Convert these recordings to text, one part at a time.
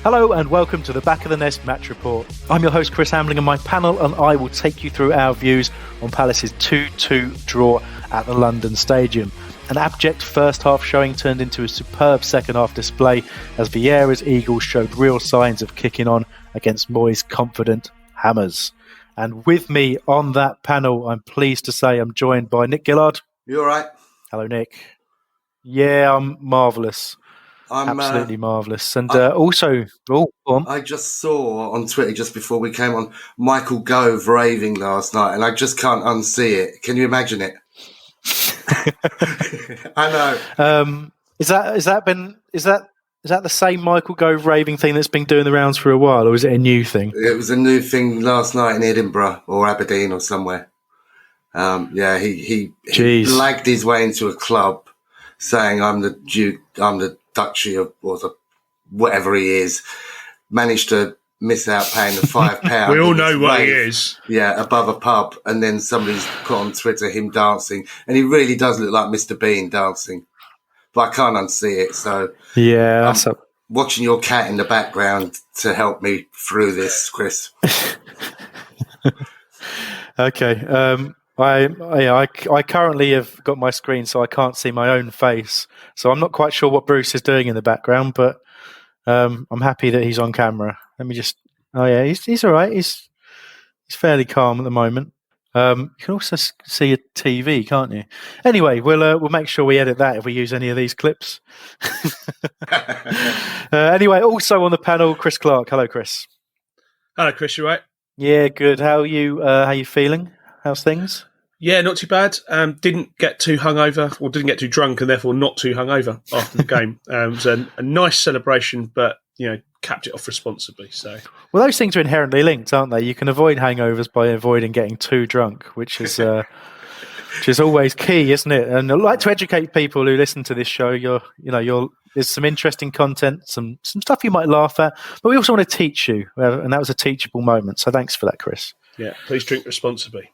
Hello and welcome to the Back of the Nest Match Report. I'm your host Chris Hambling and my panel and I will take you through our views on Palace's 2-2 draw at the London Stadium. An abject first half showing turned into a superb second half display as Vieira's Eagles showed real signs of kicking on against Moyes' confident Hammers. And with me on that panel, I'm pleased to say I'm joined by Nick Gillard. You all right? Hello, Nick. Yeah, I'm marvellous. Absolutely marvellous. And also, go on. I just saw on Twitter just before we came on Michael Gove raving last night, and I just can't unsee it. Can you imagine it? I know. Is that the same Michael Gove raving thing that's been doing the rounds for a while, or is it a new thing? It was a new thing last night in Edinburgh or Aberdeen or somewhere. He blagged his way into a club saying, "I'm the Duke, I'm the Duchy of or the whatever he is." Managed to miss out paying the £5. We all know what he is. Yeah, above a pub, and then somebody's put on Twitter him dancing, and he really does look like Mr. Bean dancing. But I can't unsee it, so yeah, watching your cat in the background to help me through this, Chris. Okay. I currently have got my screen, so I can't see my own face. So I'm not quite sure what Bruce is doing in the background, but I'm happy that he's on camera. Let me just. Oh yeah, he's all right. He's fairly calm at the moment. You can also see a TV, can't you? Anyway, we'll make sure we edit that if we use any of these clips. Anyway, also on the panel, Chris Clark. Hello, Chris. Hello, Chris. You right? Yeah, good. How you feeling? How's things? Yeah, not too bad. Didn't get too hungover, or didn't get too drunk, and therefore not too hungover after the game. It was a nice celebration, but capped it off responsibly. So, well, those things are inherently linked, aren't they? You can avoid hangovers by avoiding getting too drunk, which is always key, isn't it? And I'd like to educate people who listen to this show. There's some interesting content, some stuff you might laugh at, but we also want to teach you, and that was a teachable moment. So, thanks for that, Chris. Yeah, please drink responsibly.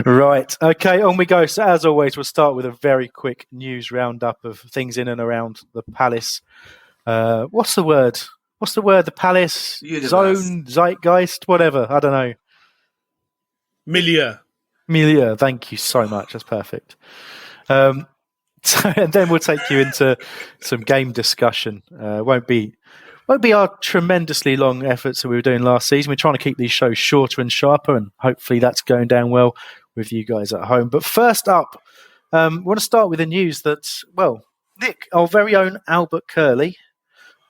Right. Okay, on we go. So as always, we'll start with a very quick news roundup of things in and around the Palace. What's the word? The Palace Universe. Zone, zeitgeist, whatever. I don't know. Milieu. Thank you so much. That's perfect. And then we'll take you into some game discussion. Won't be our tremendously long efforts that we were doing last season. We're trying to keep these shows shorter and sharper, and hopefully that's going down well with you guys at home. But first up, we want to start with the news that, Nick, our very own Albert Curley,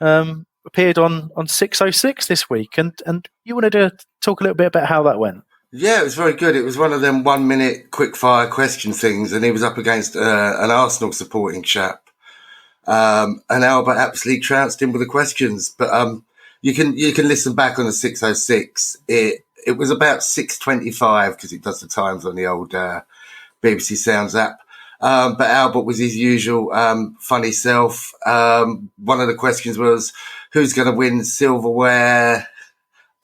appeared on 606 this week, and you wanted to talk a little bit about how that went. Yeah, it was very good. It was one of them 1 minute quick fire question things, and he was up against an Arsenal supporting chap. And Albert absolutely trounced him with the questions, but you can listen back on the 606. It was about 6:25 because it does the times on the old BBC Sounds app. But Albert was his usual funny self. One of the questions was, who's going to win silverware,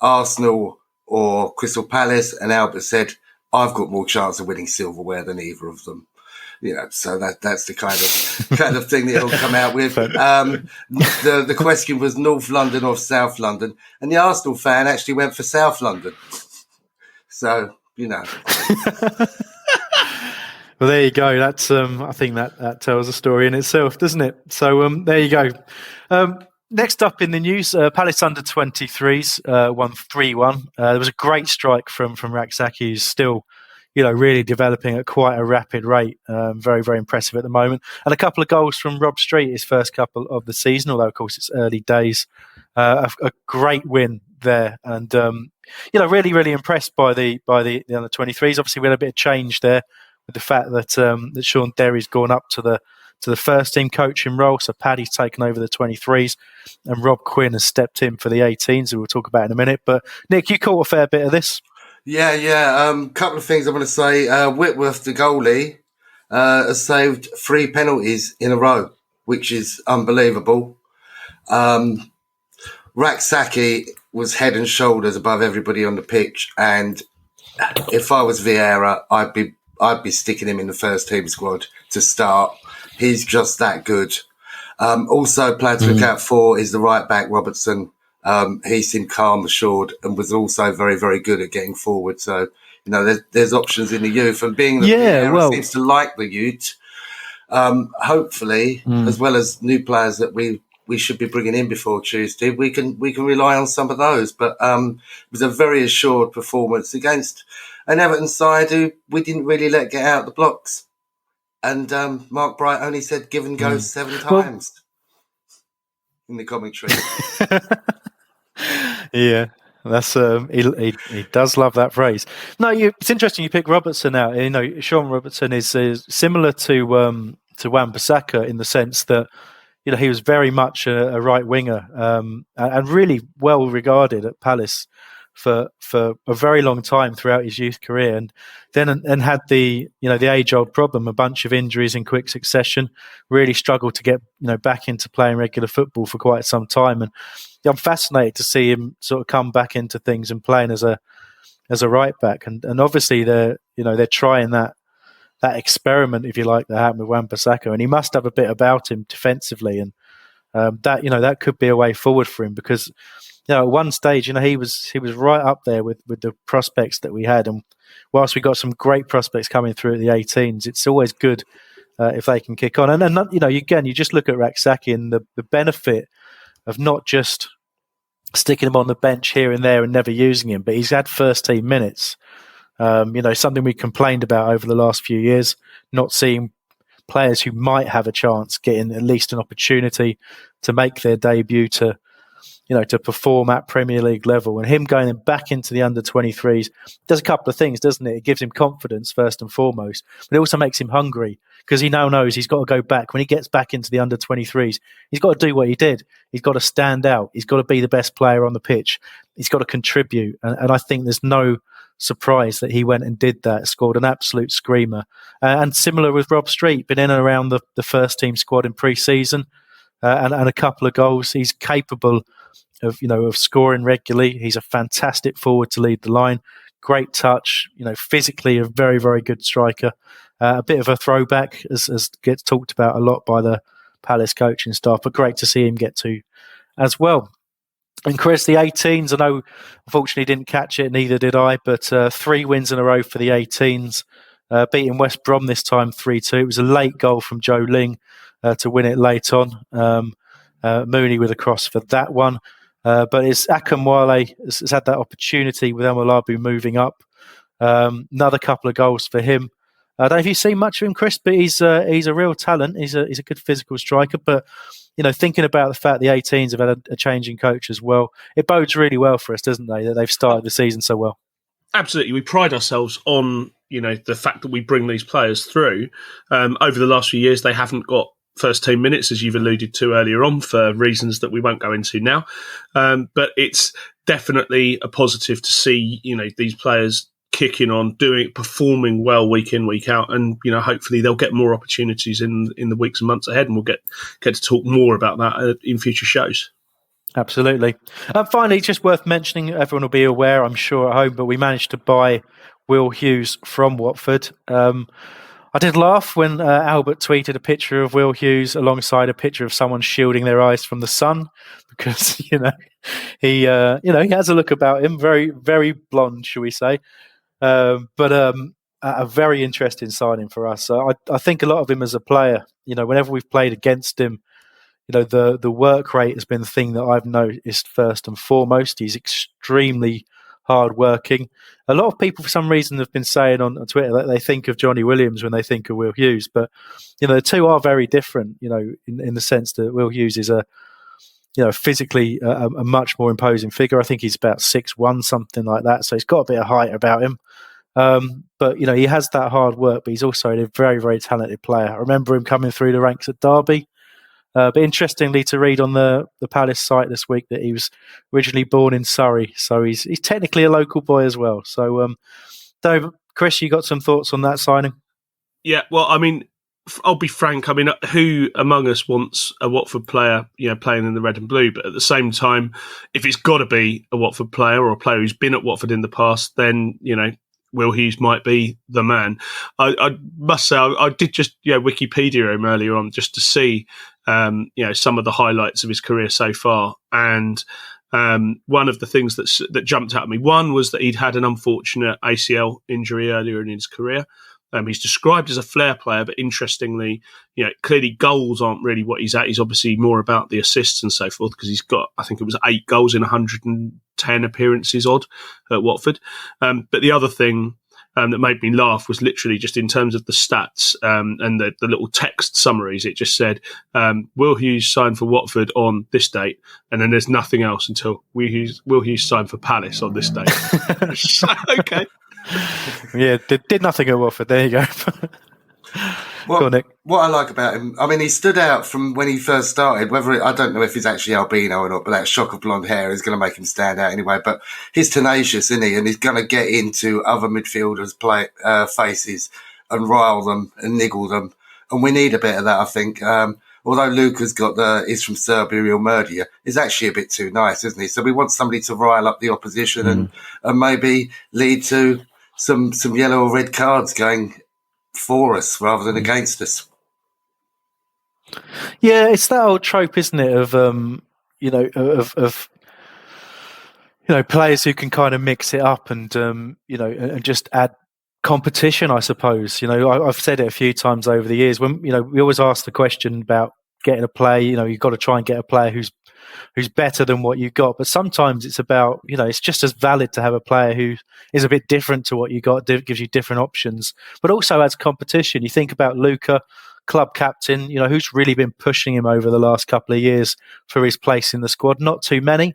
Arsenal or Crystal Palace? And Albert said, I've got more chance of winning silverware than either of them. So that's the kind of thing that he'll come out with. The question was North London or South London, and the Arsenal fan actually went for South London. So Well, there you go. That's I think that tells a story in itself, doesn't it? So there you go. Next up in the news, Palace under 23s won 3-1. There was a great strike from Raksaki, who's still really developing at quite a rapid rate. Very, very impressive at the moment. And a couple of goals from Rob Street, his first couple of the season, although, of course, it's early days. A great win there. And, really, really impressed by the under 23s. Obviously, we had a bit of change there with the fact that Sean Derry's gone up to the first team coaching role. So Paddy's taken over the 23s and Rob Quinn has stepped in for the 18s, who we'll talk about in a minute. But, Nick, you caught a fair bit of this. Yeah. Couple of things I want to say. Whitworth, the goalie, has saved 3 penalties in a row, which is unbelievable. Raksaki was head and shoulders above everybody on the pitch, and if I was Vieira, I'd be sticking him in the first team squad to start. He's just that good. Also, player to look out for is the right back, Robertson. He seemed calm, assured, and was also very, very good at getting forward. So, there's options in the youth. And being that Vieira seems to like the youth, hopefully, as well as new players that we should be bringing in before Tuesday, we can rely on some of those. But it was a very assured performance against an Everton side who we didn't really let get out the blocks. And Mark Bright only said give and go 7 times in the commentary. Yeah, that's he does love that phrase. No, it's interesting you pick Robertson out. Sean Robertson is similar to Wan-Bissaka in the sense that he was very much a right winger and really well regarded at Palace for a very long time throughout his youth career, and then had the age old problem, a bunch of injuries in quick succession. Really struggled to get back into playing regular football for quite some time, and I'm fascinated to see him sort of come back into things and playing as a right back, and obviously they're trying that experiment, if you like, that happened with Wan-Bissaka, and he must have a bit about him defensively, and that could be a way forward for him because. At one stage, he was right up there with the prospects that we had, and whilst we got some great prospects coming through at the 18s, it's always good if they can kick on. And then you just look at Rak-Sakyi and the benefit of not just sticking him on the bench here and there and never using him, but he's had first team minutes. Something we complained about over the last few years, not seeing players who might have a chance getting at least an opportunity to make their debut to perform at Premier League level, and him going back into the under-23s does a couple of things, doesn't it? It gives him confidence first and foremost, but it also makes him hungry because he now knows he's got to go back. When he gets back into the under-23s, he's got to do what he did. He's got to stand out. He's got to be the best player on the pitch. He's got to contribute, and I think there's no surprise that he went and did that, scored an absolute screamer. And similar with Rob Street, been in and around the first team squad in pre-season and a couple of goals. He's capable of scoring regularly. He's a fantastic forward to lead the line. Great touch, physically a very, very good striker. A bit of a throwback, as gets talked about a lot by the Palace coaching staff, but great to see him get to as well. And Chris, the 18s, I know unfortunately didn't catch it, neither did I, but 3 wins in a row for the 18s, beating West Brom this time 3-2. It was a late goal from Joe Ling to win it late on. Mooney with a cross for that one. But it's Akinwale has had that opportunity with Amalabu moving up. Another couple of goals for him. I don't know if you've seen much of him, Chris, but he's a real talent. He's a good physical striker. But thinking about the fact the 18s have had a changing coach as well, it bodes really well for us, doesn't it? That they've started the season so well. Absolutely, we pride ourselves on the fact that we bring these players through. Over the last few years, they haven't got first team minutes, as you've alluded to earlier on, for reasons that we won't go into now. But it's definitely a positive to see, these players kicking on, performing well week in, week out, and hopefully they'll get more opportunities in the weeks and months ahead, and we'll get to talk more about that in future shows. Absolutely. Finally, just worth mentioning, everyone will be aware, I'm sure, at home, but we managed to buy Will Hughes from Watford. I did laugh when Albert tweeted a picture of Will Hughes alongside a picture of someone shielding their eyes from the sun, because he has a look about him, very, very blonde, shall we say, but a very interesting signing for us. So I think a lot of him as a player. Whenever we've played against him, the work rate has been the thing that I've noticed first and foremost. He's extremely hard-working. A lot of people, for some reason, have been saying on Twitter that they think of Johnny Williams when they think of Will Hughes, but the two are very different. In the sense that Will Hughes is physically a much more imposing figure. I think he's about 6'1", something like that. So he's got a bit of height about him. But he has that hard work, but he's also a very, very talented player. I remember him coming through the ranks at Derby. But interestingly to read on the Palace site this week that he was originally born in Surrey, so he's technically a local boy as well. So, Chris, you got some thoughts on that signing? Yeah, well, I mean, I'll be frank. I mean, who among us wants a Watford player, playing in the red and blue? But at the same time, if it's got to be a Watford player or a player who's been at Watford in the past, then Will Hughes might be the man. I must say, I did just Wikipedia him earlier on just to see some of the highlights of his career so far, and one of the things that jumped out at me, one was that he'd had an unfortunate ACL injury earlier in his career. He's described as a flair player, but interestingly, clearly goals aren't really what he's at. He's obviously more about the assists and so forth, because he's got, I think it was 8 goals in 110 appearances odd at Watford. But the other thing that made me laugh was literally just in terms of the stats and the little text summaries. It just said, Will Hughes signed for Watford on this date, and then there's nothing else until Will Hughes signed for Palace on this date. Okay. Yeah, did nothing at Watford. There you go. Well, Go on, Nick. What I like about him, I mean, he stood out from when he first started. I don't know if he's actually albino or not, but that shock of blonde hair is going to make him stand out anyway. But he's tenacious, isn't he? And he's going to get into other midfielders' faces and rile them and niggle them. And we need a bit of that, I think. Although Luca's is from Serbia, he'll murder you, he's actually a bit too nice, isn't he? So we want somebody to rile up the opposition and maybe lead to some yellow or red cards going for us rather than against us. Yeah, it's that old trope, isn't it? Of players who can kind of mix it up and and just add competition, I suppose. I've said it a few times over the years when we always ask the question about getting a player. You've got to try and get a player who's better than what you got. But sometimes it's about, it's just as valid to have a player who is a bit different to what you got, gives you different options, but also adds competition. You think about Luca, club captain, who's really been pushing him over the last couple of years for his place in the squad? Not too many.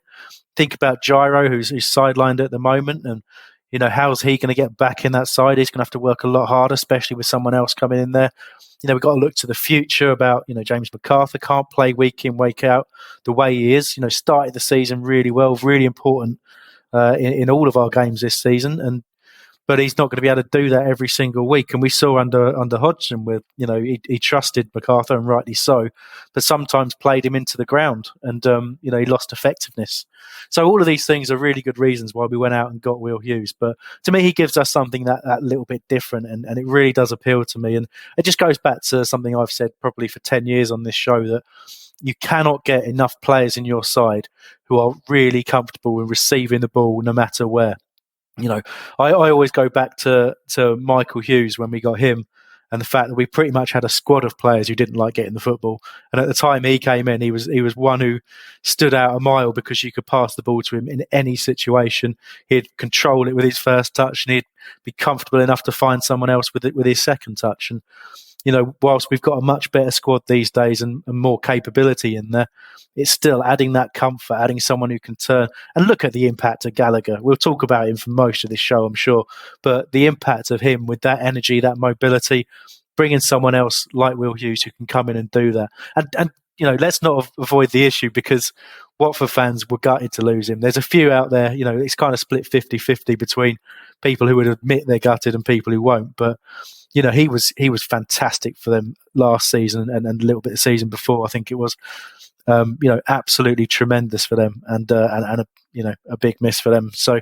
Think about Gyro, who's sidelined at the moment, and how's he going to get back in that side? He's going to have to work a lot harder, especially with someone else coming in there. We've got to look to the future about, James McArthur can't play week in, week out the way he is. Started the season really well, really important in all of our games this season, but he's not going to be able to do that every single week. And we saw under Hodgson with, he trusted McArthur, and rightly so, but sometimes played him into the ground, and he lost effectiveness. So all of these things are really good reasons why we went out and got Will Hughes. But to me, he gives us something that little bit different, and it really does appeal to me. And it just goes back to something I've said probably for 10 years on this show, that you cannot get enough players in your side who are really comfortable in receiving the ball no matter where. I always go back to Michael Hughes when we got him, and the fact that we pretty much had a squad of players who didn't like getting the football. And at the time he came in, he was one who stood out a mile, because you could pass the ball to him in any situation. He'd control it with his first touch, and he'd be comfortable enough to find someone else with his second touch. And whilst we've got a much better squad these days and more capability in there, it's still adding that comfort, adding someone who can turn. And look at the impact of Gallagher. We'll talk about him for most of this show, I'm sure. But the impact of him with that energy, that mobility, bringing someone else like Will Hughes who can come in and do that. And let's not avoid the issue, because Watford fans were gutted to lose him. There's a few out there, it's kind of split 50-50 between people who would admit they're gutted and people who won't. But he was fantastic for them last season and a little bit the season before, I think it was. Absolutely tremendous for them, and a big miss for them. So,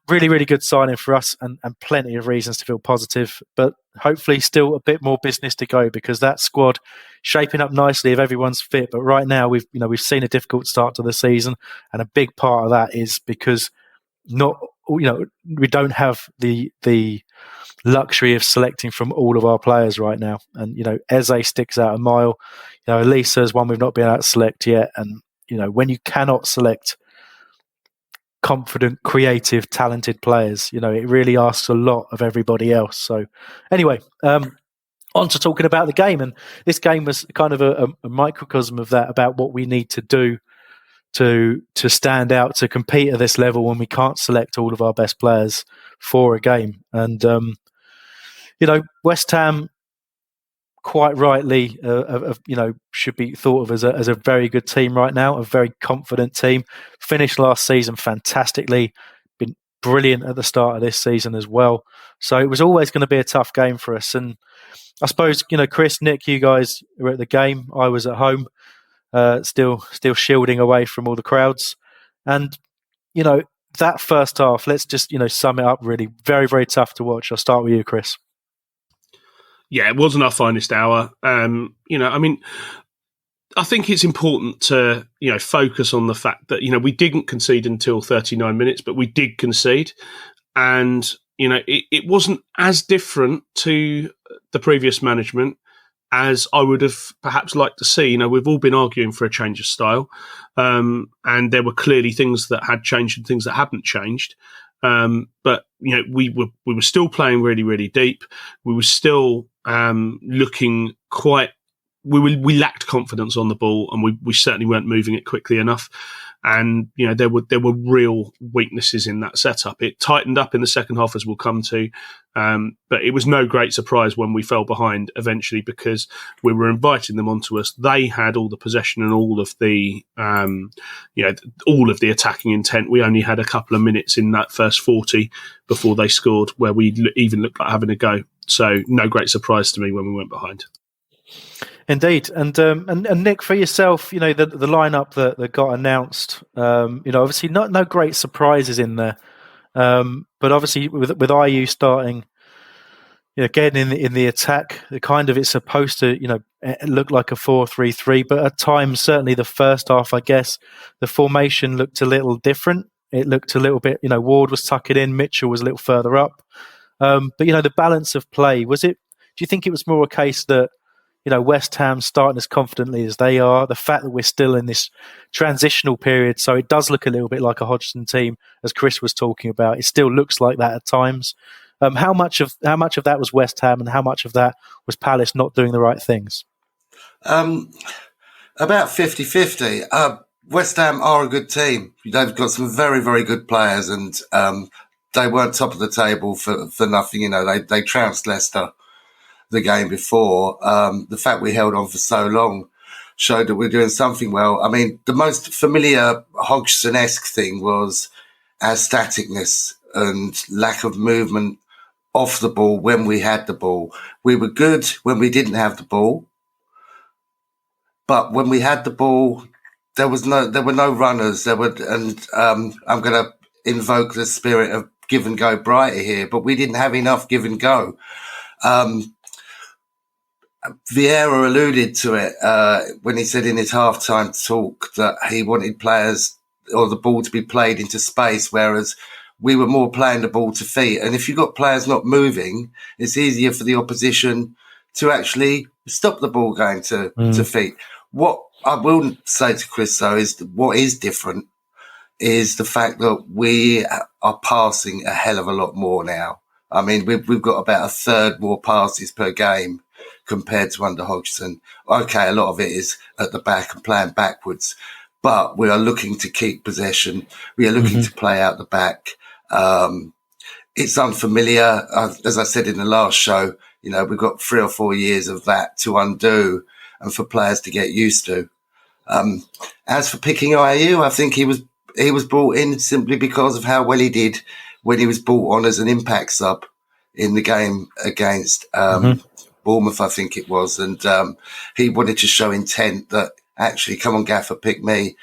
really, really good signing for us, and plenty of reasons to feel positive. But hopefully, still a bit more business to go, because that squad shaping up nicely if everyone's fit. But right now, we've seen a difficult start to the season, and a big part of that is because we don't have the luxury of selecting from all of our players right now. And Eze sticks out a mile. Elisa is one we've not been able to select yet. And when you cannot select confident, creative, talented players, it really asks a lot of everybody else. So anyway, on to talking about the game. And this game was kind of a microcosm of that, about what we need to do to stand out, to compete at this level when we can't select all of our best players for a game. And West Ham, quite rightly, should be thought of as a very good team right now, a very confident team. Finished last season fantastically, been brilliant at the start of this season as well. So it was always going to be a tough game for us. And I suppose, Chris, Nick, you guys were at the game. I was at home, still shielding away from all the crowds. And, that first half, let's just sum it up. Really, very, very tough to watch. I'll start with you, Chris. Yeah, it wasn't our finest hour. I think it's important to focus on the fact that we didn't concede until 39 minutes, but we did concede, and it wasn't as different to the previous management as I would have perhaps liked to see. We've all been arguing for a change of style, and there were clearly things that had changed and things that hadn't changed. But we were still playing really, really deep. We were still looking quite. We lacked confidence on the ball, and we certainly weren't moving it quickly enough. And there were real weaknesses in that setup. It tightened up in the second half, as we'll come to, but it was no great surprise when we fell behind eventually, because we were inviting them onto us. They had all the possession and all of the all of the attacking intent. We only had a couple of minutes in that first 40 before they scored, where we even looked like having a go. So no great surprise to me when we went behind. Indeed, and Nick, for yourself, the lineup that got announced, obviously no great surprises in there, but obviously with IU starting, again in the attack, it's supposed to look like a 4-3-3, but at times, certainly the first half, I guess the formation looked a little different. It looked a little bit, Ward was tucking in, Mitchell was a little further up, but the balance of play, was it? Do you think it was more a case that West Ham starting as confidently as they are, the fact that we're still in this transitional period, so it does look a little bit like a Hodgson team, as Chris was talking about. It still looks like that at times. How much of that was West Ham, and how much of that was Palace not doing the right things? About 50-50. West Ham are a good team. They've got some very, very good players, and they weren't top of the table for nothing. They trounced Leicester the game before. The fact we held on for so long showed that we're doing something well. I mean, the most familiar Hodgson-esque thing was our staticness and lack of movement off the ball when we had the ball. We were good when we didn't have the ball, but when we had the ball, there were no runners. I'm going to invoke the spirit of give and go brighter here, but we didn't have enough give and go. Vieira alluded to it when he said in his halftime talk that he wanted players or the ball to be played into space, whereas we were more playing the ball to feet. And if you've got players not moving, it's easier for the opposition to actually stop the ball going to feet. What I will say to Chris, though, is what is different is the fact that we are passing a hell of a lot more now. I mean, we've got about a third more passes per game compared to under Hodgson. Okay, a lot of it is at the back and playing backwards, but we are looking to keep possession. We are looking to play out the back. It's unfamiliar. As I said in the last show, we've got 3 or 4 years of that to undo and for players to get used to. As for picking IU, I think he was brought in simply because of how well he did when he was brought on as an impact sub in the game against Bournemouth, I think it was. And he wanted to show intent that actually, come on, Gaffer, pick me.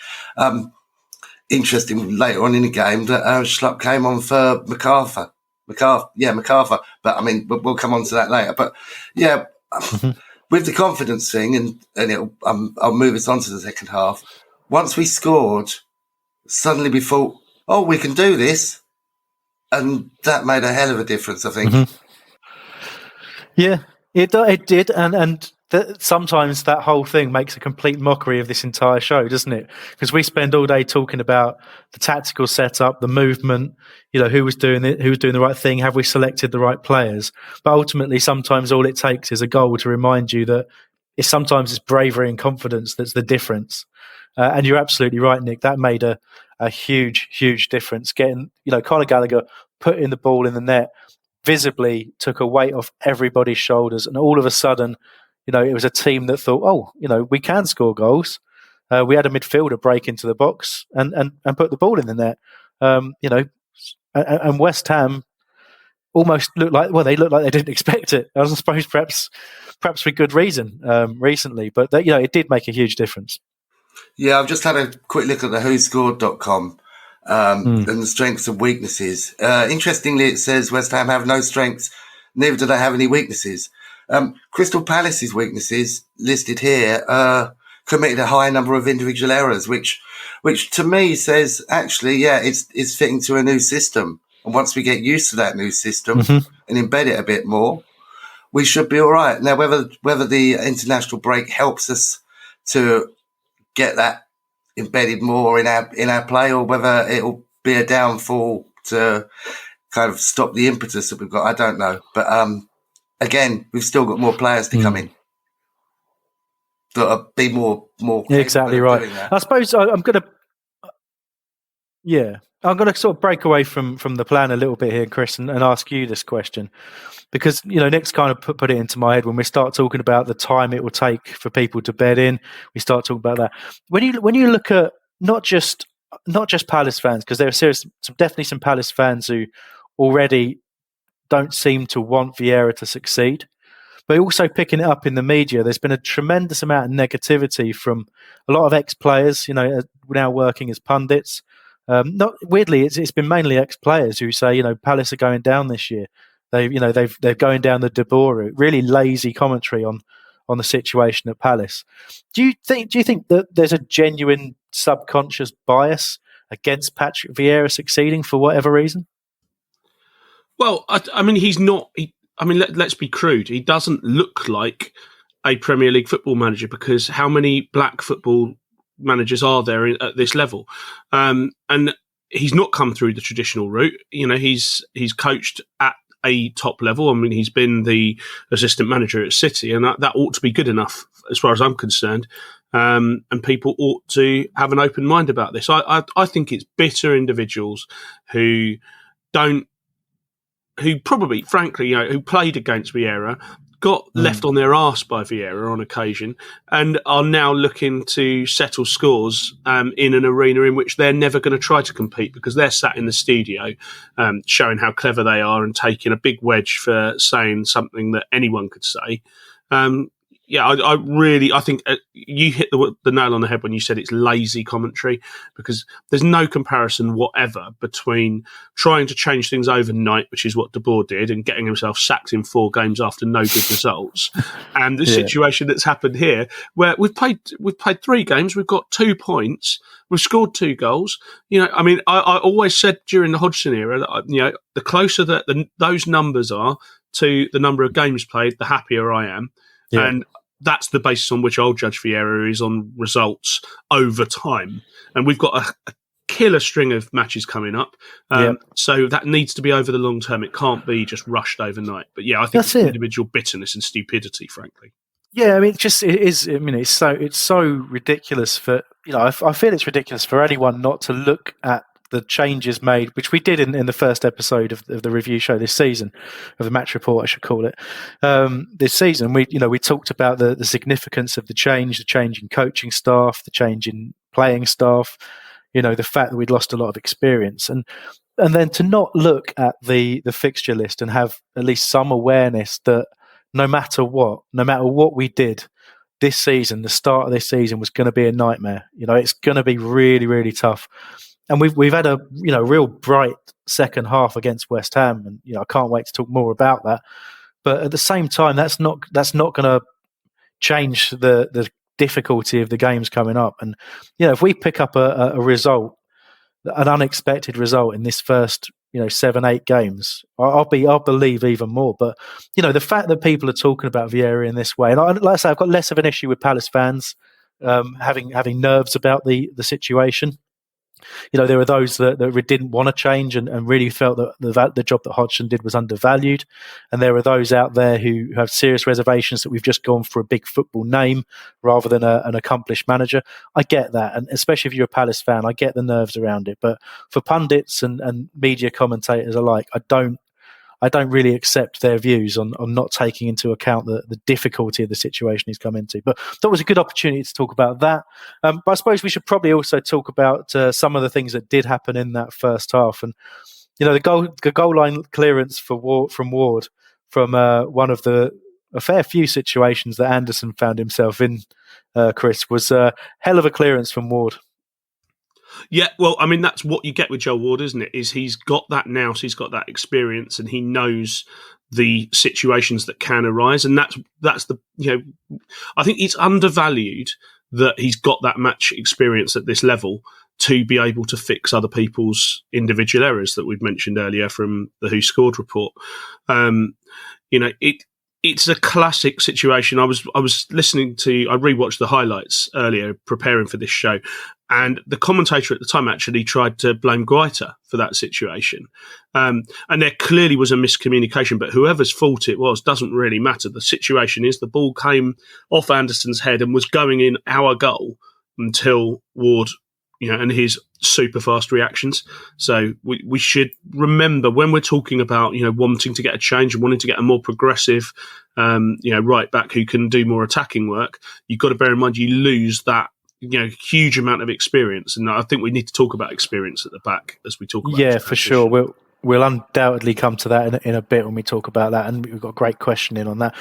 Interesting, later on in the game that Schlupp came on for MacArthur. MacArthur. But I mean, we'll come on to that later. But yeah, with the confidence thing, and I'll move us on to the second half. Once we scored, suddenly we thought, oh, we can do this. And that made a hell of a difference, I think. Yeah, it did. And sometimes that whole thing makes a complete mockery of this entire show, doesn't it? Because we spend all day talking about the tactical setup, the movement, who was doing it, who was doing the right thing, have we selected the right players? But ultimately, sometimes all it takes is a goal to remind you that sometimes it's bravery and confidence that's the difference. And you're absolutely right, Nick. That made a huge, huge difference. Getting, Conor Gallagher putting the ball in the net visibly took a weight off everybody's shoulders. And all of a sudden, it was a team that thought, oh, we can score goals. We had a midfielder break into the box and put the ball in the net. And West Ham almost looked like, they looked like they didn't expect it. I suppose perhaps for good reason recently, but it did make a huge difference. Yeah, I've just had a quick look at the whoscored.com and the strengths and weaknesses. Interestingly, it says West Ham have no strengths, neither do they have any weaknesses. Crystal Palace's weaknesses listed here committed a high number of individual errors, which to me says actually, it's fitting to a new system. And once we get used to that new system and embed it a bit more, we should be all right. Now, whether the international break helps us to get that embedded more in our play, or whether it'll be a downfall to kind of stop the impetus that we've got, I don't know. But again, we've still got more players to come in that'll be more. Yeah, exactly right. I suppose I'm going to sort of break away from the plan a little bit here, Chris, and ask you this question. Because, Nick's kind of put it into my head when we start talking about the time it will take for people to bed in. We start talking about that. When you look at not just Palace fans, because there are definitely some Palace fans who already don't seem to want Vieira to succeed, but also picking it up in the media. There's been a tremendous amount of negativity from a lot of ex-players, now working as pundits. Not weirdly, it's been mainly ex-players who say, Palace are going down this year. They're going down the De Boer route. Really lazy commentary on the situation at Palace. Do you think that there's a genuine subconscious bias against Patrick Vieira succeeding for whatever reason? Well, I mean, he's not. Let's be crude. He doesn't look like a Premier League football manager, because how many black football managers are there at this level? And he's not come through the traditional route. He's coached at a top level. I mean, he's been the assistant manager at City, and that ought to be good enough as far as I'm concerned. And people ought to have an open mind about this. I think it's bitter individuals who probably, frankly, who played against Vieira, got left on their arse by Vieira on occasion, and are now looking to settle scores in an arena in which they're never going to try to compete, because they're sat in the studio showing how clever they are and taking a big wedge for saying something that anyone could say. I think you hit the nail on the head when you said it's lazy commentary, because there's no comparison whatever between trying to change things overnight, which is what De Boer did, and getting himself sacked in 4 games after no good results, and the situation that's happened here, where we've played 3 games, we've got 2 points, we've scored 2 goals. I always said during the Hodgson era that the closer that those numbers are to the number of games played, the happier I am, and that's the basis on which I'll judge Vieira, is on results over time. And we've got a killer string of matches coming up. So that needs to be over the long term. It can't be just rushed overnight. But I think it's individual bitterness and stupidity, frankly. Yeah, I mean, it is. I mean, it's so ridiculous for, I feel it's ridiculous for anyone not to look at the changes made, which we did in the first episode of the review show this season, of the match report, I should call it. This season, we talked about the significance of the change in coaching staff, the change in playing staff, the fact that we'd lost a lot of experience, and then to not look at the fixture list and have at least some awareness that no matter what we did this season, the start of this season was going to be a nightmare. It's going to be really, really tough. And we've had a real bright second half against West Ham, and I can't wait to talk more about that. But at the same time, that's not going to change the difficulty of the games coming up. And if we pick up a result, an unexpected result in this first 7-8 games, I'll believe even more. But the fact that people are talking about Vieira in this way, and like I say, I've got less of an issue with Palace fans having nerves about the situation. There were those that didn't want to change and really felt that the job that Hodgson did was undervalued. And there were those out there who have serious reservations that we've just gone for a big football name rather than an accomplished manager. I get that. And especially if you're a Palace fan, I get the nerves around it. But for pundits and media commentators alike, I don't really accept their views on not taking into account the difficulty of the situation he's come into. But that was a good opportunity to talk about that. But I suppose we should probably also talk about some of the things that did happen in that first half. And the goal line clearance from Ward from one of a fair few situations that Anderson found himself in, Chris, was a hell of a clearance from Ward. Yeah, well, I mean, that's what you get with Joel Ward, isn't it? Is he's got that nous, he's got that experience, and he knows the situations that can arise, and that's the I think it's undervalued that he's got that match experience at this level to be able to fix other people's individual errors that we've mentioned earlier from the Who Scored report. It's a classic situation. I was listening to, I rewatched the highlights earlier preparing for this show, and the commentator at the time actually tried to blame Guaita for that situation. And there clearly was a miscommunication, but whoever's fault it was doesn't really matter. The situation is the ball came off Anderson's head and was going in our goal until Ward, and his super fast reactions. So we should remember when we're talking about, wanting to get a change and wanting to get a more progressive, right back who can do more attacking work, you've got to bear in mind you lose that, huge amount of experience. And I think we need to talk about experience at the back as we talk about Yeah, for sure. We'll undoubtedly come to that in a bit when we talk about that, and we've got a great question in on that.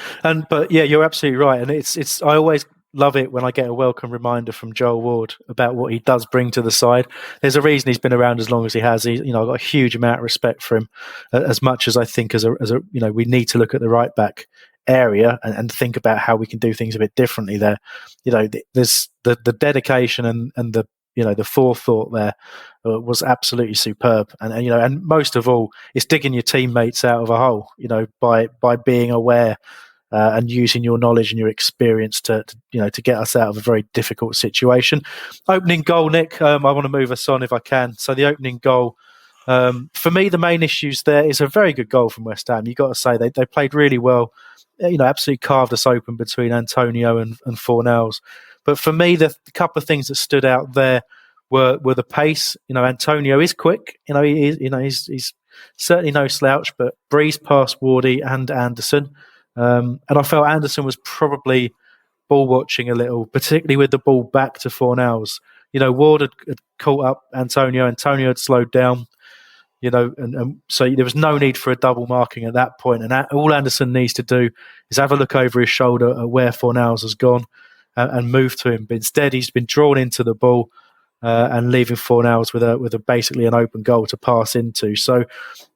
But yeah, you're absolutely right, and it's I always love it when I get a welcome reminder from Joel Ward about what he does bring to the side. There's a reason he's been around as long as he has. I've got a huge amount of respect for him, as much as I think as a we need to look at the right back area and think about how we can do things a bit differently there. There's the dedication and the forethought there was absolutely superb, and most of all, it's digging your teammates out of a hole, by being aware and using your knowledge and your experience to get us out of a very difficult situation. Opening goal, Nick. I want to move us on if I can. So the opening goal, for me, the main issues there is a very good goal from West Ham. You've got to say they played really well. Absolutely carved us open between Antonio and Fornells. But for me, the couple of things that stood out there were the pace. Antonio is quick. He's certainly no slouch, but breezed past Wardy and Anderson. And I felt Anderson was probably ball watching a little, particularly with the ball back to Fornells. Ward had caught up Antonio. Antonio had slowed down. And so there was no need for a double marking at that point. And all Anderson needs to do is have a look over his shoulder at where Fornells has gone and move to him. But instead, he's been drawn into the ball and leaving Fornells with a basically an open goal to pass into. So,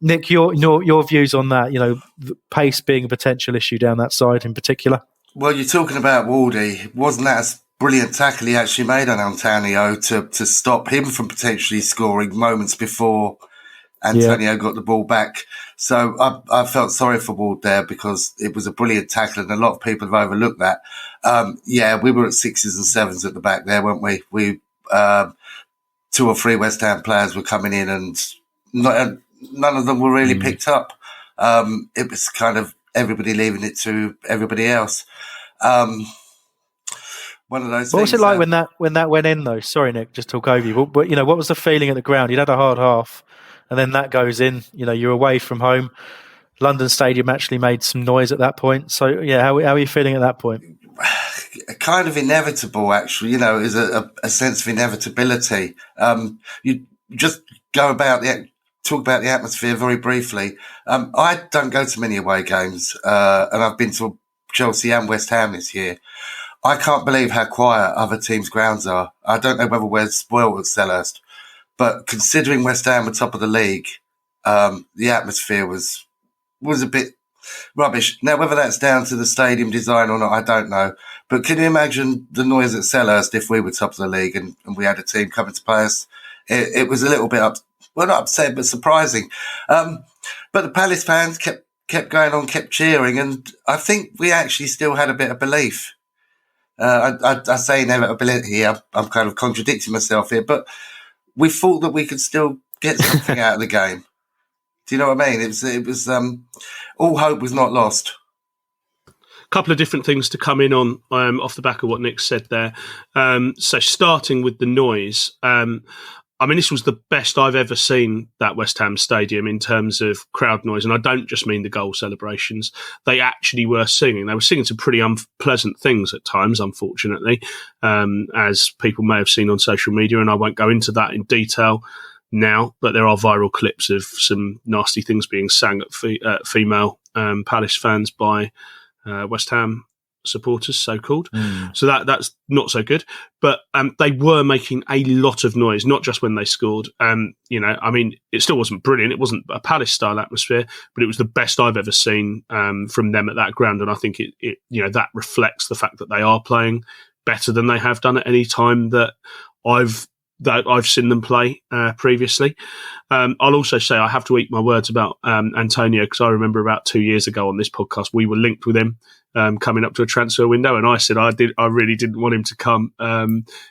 Nick, your views on that? The pace being a potential issue down that side in particular. Well, you're talking about Wardy. Wasn't that a brilliant tackle he actually made on Antonio to stop him from potentially scoring moments before Antonio got the ball back? So I felt sorry for Ward there because it was a brilliant tackle and a lot of people have overlooked that. We were at 6s and 7s at the back there, weren't we? We 2 or 3 West Ham players were coming in and none of them were really picked up. It was kind of everybody leaving it to everybody else. One of those. What was it like when that went in though? Sorry, Nick, just talk over you. But what was the feeling at the ground? You'd had a hard half, and then that goes in. You're away from home. London Stadium actually made some noise at that point. So yeah, how are you feeling at that point? Kind of inevitable, actually. Is a sense of inevitability. You just talk about the atmosphere very briefly. I don't go to many away games, and I've been to Chelsea and West Ham this year. I can't believe how quiet other teams' grounds are. I don't know whether we're spoiled at Selhurst, but considering West Ham were top of the league, the atmosphere was a bit rubbish. Now, whether that's down to the stadium design or not, I don't know. But can you imagine the noise at Selhurst if we were top of the league and we had a team coming to play us? It was a little bit not upset, but surprising. But the Palace fans kept going on, kept cheering, and I think we actually still had a bit of belief. I say inevitability here. I'm kind of contradicting myself here, but we thought that we could still get something out of the game. Do you know what I mean? It was all hope was not lost. A couple of different things to come in on off the back of what Nick said there. So starting with the noise, this was the best I've ever seen that West Ham stadium in terms of crowd noise. And I don't just mean the goal celebrations. They actually were singing. They were singing some pretty unpleasant things at times, unfortunately, as people may have seen on social media. And I won't go into that in detail now, but there are viral clips of some nasty things being sang at female Palace fans by West Ham supporters, so-called. So that's not so good. But they were making a lot of noise, not just when they scored. It still wasn't brilliant. It wasn't a Palace-style atmosphere, but it was the best I've ever seen from them at that ground. And I think it that reflects the fact that they are playing better than they have done at any time that I've seen them play previously. I'll also say I have to eat my words about Antonio, because I remember about 2 years ago on this podcast we were linked with him coming up to a transfer window, and I said I really didn't want him to come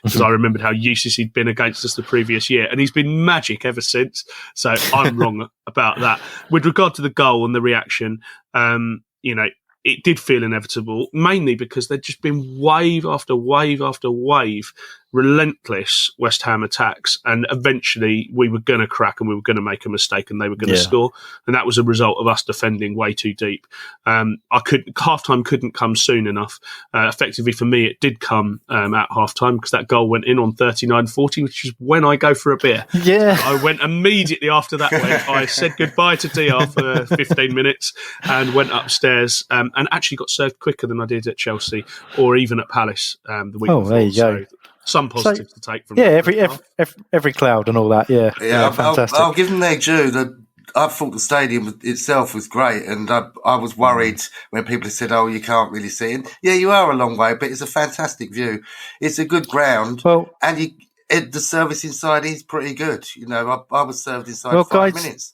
because I remembered how useless he'd been against us the previous year, and he's been magic ever since. So I'm wrong about that. With regard to the goal and the reaction, it did feel inevitable, mainly because there'd just been wave after wave after wave, relentless West Ham attacks, and eventually we were going to crack and we were going to make a mistake and they were going to score, and that was a result of us defending way too deep. Half-time couldn't come soon enough. Effectively for me, it did come at half-time, because that goal went in on 39:40, which is when I go for a beer. Yeah. I went immediately after that. I said goodbye to DR for 15 minutes and went upstairs and actually got served quicker than I did at Chelsea or even at Palace the week before. There you go. So some positives to take from every cloud and all that. Yeah, fantastic. I'll give them their due. I thought the stadium itself was great, and I was worried when people said, "Oh, you can't really see it." Yeah, you are a long way, but it's a fantastic view. It's a good ground, and the service inside is pretty good. I was served inside 5 minutes.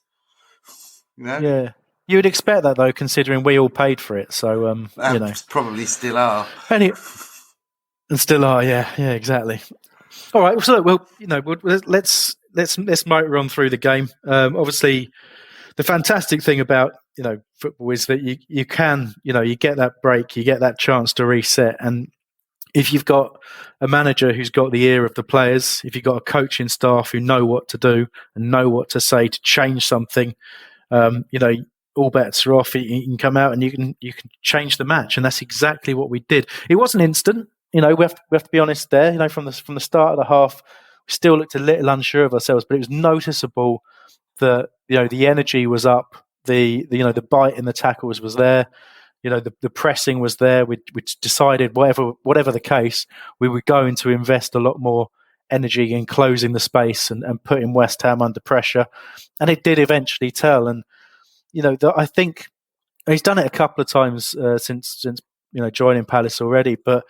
Yeah. You would expect that, though, considering we all paid for it. So, probably still are. And still are, yeah, exactly. All right, so let's motor on through the game. Obviously, the fantastic thing about football is that you can you get that break, you get that chance to reset, and if you've got a manager who's got the ear of the players, if you've got a coaching staff who know what to do and know what to say to change something, all bets are off. You can come out and you can change the match, and that's exactly what we did. It wasn't instant. We have to be honest there. From the start of the half, we still looked a little unsure of ourselves, but it was noticeable that the energy was up, the bite in the tackles was there, the pressing was there. We decided whatever the case, we were going to invest a lot more energy in closing the space and putting West Ham under pressure, and it did eventually tell. And I think he's done it a couple of times since joining Palace already, but.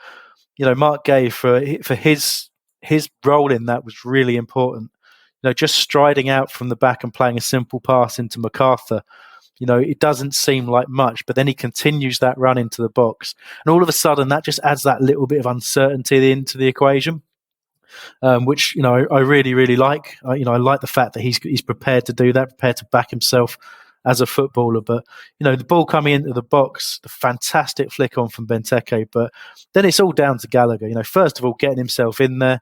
Mark Gay for his role in that was really important. Just striding out from the back and playing a simple pass into MacArthur. It doesn't seem like much, but then he continues that run into the box, and all of a sudden that just adds that little bit of uncertainty into the equation, which I really, really like. I like the fact that he's prepared to do that, prepared to back himself as a footballer. But the ball coming into the box, the fantastic flick on from Benteke, but then it's all down to Gallagher. First of all, getting himself in there,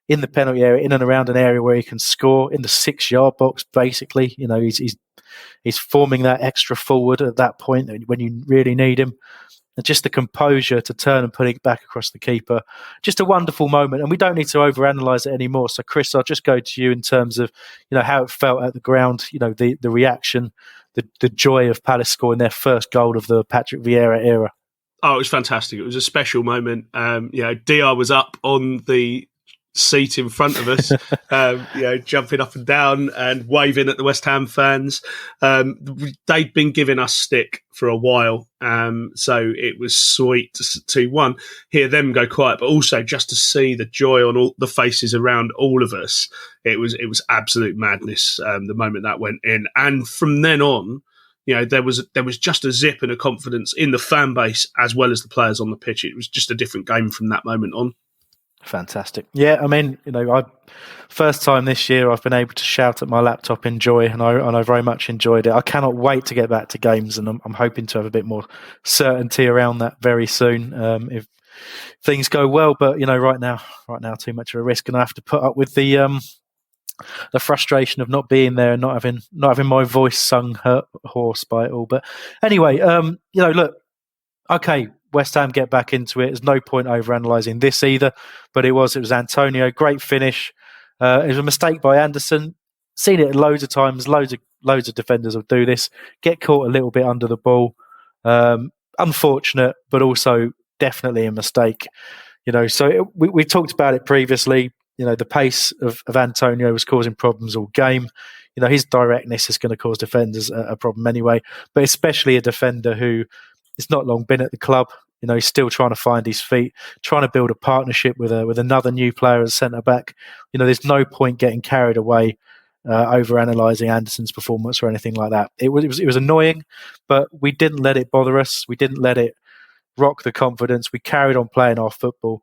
in the penalty area, in and around an area where he can score, in the 6-yard box, basically. He's forming that extra forward at that point when you really need him. And just the composure to turn and put it back across the keeper. Just a wonderful moment. And we don't need to overanalyze it anymore. So, Chris, I'll just go to you in terms of, how it felt at the ground, the reaction, the joy of Palace scoring their first goal of the Patrick Vieira era. Oh, it was fantastic. It was a special moment. DR was up on the seat in front of us, jumping up and down and waving at the West Ham fans. They'd been giving us stick for a while, so it was sweet to hear them go quiet, but also just to see the joy on all the faces around all of us. It was absolute madness the moment that went in, and from then on, there was just a zip and a confidence in the fan base as well as the players on the pitch. It was just a different game from that moment on. Fantastic. Yeah, I mean, first time this year I've been able to shout at my laptop in joy, and I very much enjoyed it. I cannot wait to get back to games, and I'm hoping to have a bit more certainty around that very soon if things go well. But right now, too much of a risk, and I have to put up with the frustration of not being there and not having my voice sung hoarse by it all. But anyway, look, okay. West Ham get back into it. There's no point overanalyzing this either, but it was Antonio. Great finish. It was a mistake by Anderson. Seen it loads of times. Loads of defenders will do this. Get caught a little bit under the ball. Unfortunate, but also definitely a mistake. So we talked about it previously. The pace of Antonio was causing problems all game. His directness is going to cause defenders a problem anyway, but especially a defender who has not long been at the club. He's still trying to find his feet, trying to build a partnership with another new player as centre back. There's no point getting carried away over analysing Anderson's performance or anything like that. It was annoying, but we didn't let it bother us. We didn't let it rock the confidence. We carried on playing our football.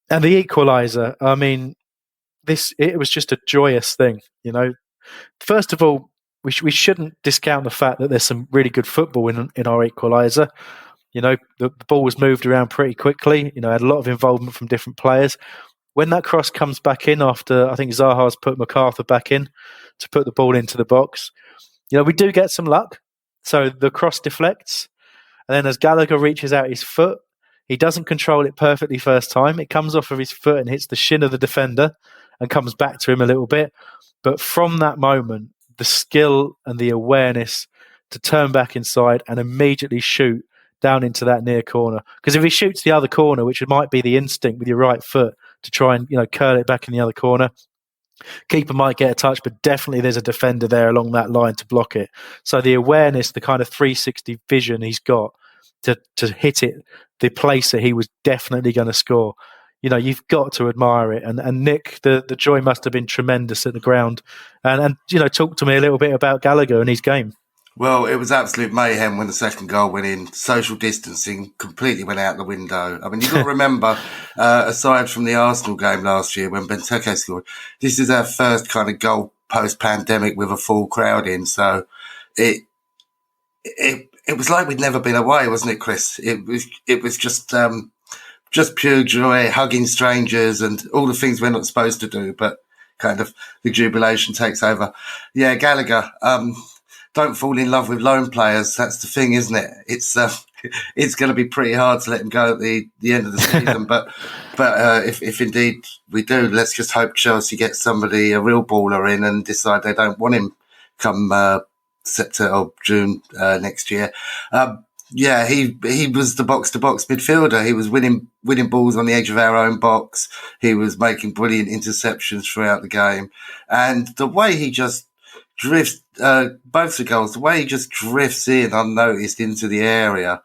And the equaliser, I mean, it was just a joyous thing. First of all, we shouldn't discount the fact that there's some really good football in our equaliser. The ball was moved around pretty quickly. Had a lot of involvement from different players. When that cross comes back in after, I think Zaha's put MacArthur back in to put the ball into the box, we do get some luck. So the cross deflects. And then as Gallagher reaches out his foot, he doesn't control it perfectly first time. It comes off of his foot and hits the shin of the defender and comes back to him a little bit. But from that moment, the skill and the awareness to turn back inside and immediately shoot down into that near corner. Because if he shoots the other corner, which might be the instinct with your right foot to try and curl it back in the other corner, keeper might get a touch, but definitely there's a defender there along that line to block it. So the awareness, the kind of 360 vision he's got to hit it, the place that he was definitely going to score. You've got to admire it. And Nick, the joy must have been tremendous at the ground. And talk to me a little bit about Gallagher and his game. Well, it was absolute mayhem when the second goal went in. Social distancing completely went out the window. I mean, you've got to remember, aside from the Arsenal game last year when Benteke scored, this is our first kind of goal post-pandemic with a full crowd in. So it was like we'd never been away, wasn't it, Chris? It was just pure joy, hugging strangers and all the things we're not supposed to do, but kind of the jubilation takes over. Yeah, Gallagher, don't fall in love with lone players. That's the thing, isn't it? It's going to be pretty hard to let him go at the end of the season. but if indeed we do, let's just hope Chelsea get somebody, a real baller in, and decide they don't want him come September or June next year. Yeah, he was the box-to-box midfielder. He was winning balls on the edge of our own box. He was making brilliant interceptions throughout the game. And the way he just drifts, both the goals, the way he just drifts in unnoticed into the area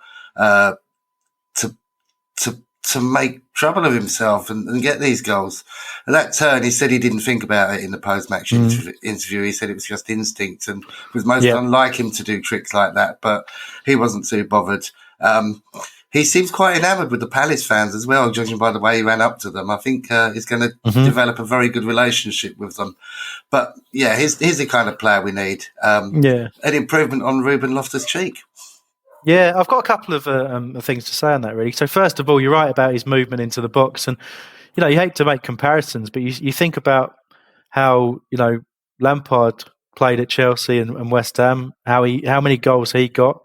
to make trouble of himself and get these goals. And that turn, he said he didn't think about it in the post-match interview. He said it was just instinct and was most unlike him to do tricks like that, but he wasn't too bothered. He seems quite enamoured with the Palace fans as well, judging by the way he ran up to them. I think he's going to develop a very good relationship with them. But yeah, he's the kind of player we need. An improvement on Ruben Loftus-Cheek. Yeah, I've got a couple of things to say on that, really. So first of all, you're right about his movement into the box. And, you hate to make comparisons, but you think about how, Lampard played at Chelsea and West Ham, how many goals he got,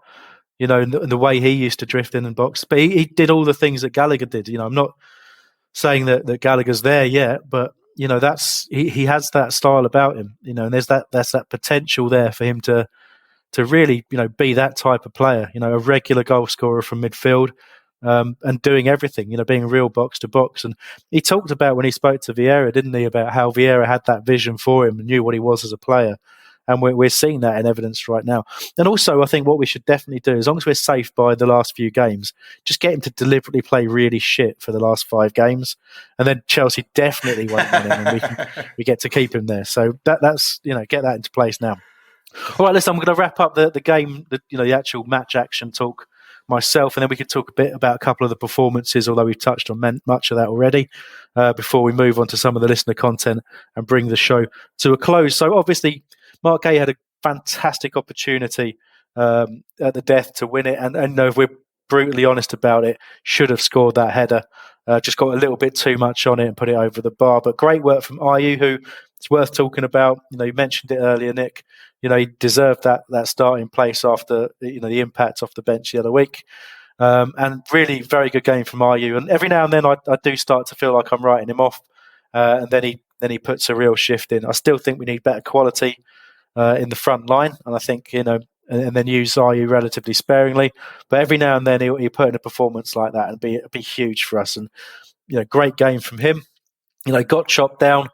and the way he used to drift in the box. But he did all the things that Gallagher did. I'm not saying that Gallagher's there yet, but, that's he has that style about him, and there's that potential there for him to really, be that type of player, a regular goal scorer from midfield, and doing everything, being a real box to box. And he talked about when he spoke to Vieira, didn't he, about how Vieira had that vision for him and knew what he was as a player. And we're seeing that in evidence right now. And also, I think what we should definitely do, as long as we're safe by the last few games, just get him to deliberately play really shit for the last 5 games. And then Chelsea definitely won't win him, and we get to keep him there. So that's, get that into place now. All right, listen, I'm going to wrap up the game, the actual match action talk myself, and then we can talk a bit about a couple of the performances, although we've touched on much of that already, before we move on to some of the listener content and bring the show to a close. So obviously, Mark Gay had a fantastic opportunity at the death to win it, and if we're brutally honest about it, should have scored that header. Just got a little bit too much on it and put it over the bar. But great work from Ayew, who it's worth talking about. You mentioned it earlier, Nick. He deserved that starting place after the impact off the bench the other week. And really very good game from Ayew. And every now and then I do start to feel like I'm writing him off. And then he puts a real shift in. I still think we need better quality in the front line. And I think, and then use Ayew relatively sparingly. But every now and then he'll put in a performance like that and be huge for us. And great game from him. Got chopped down.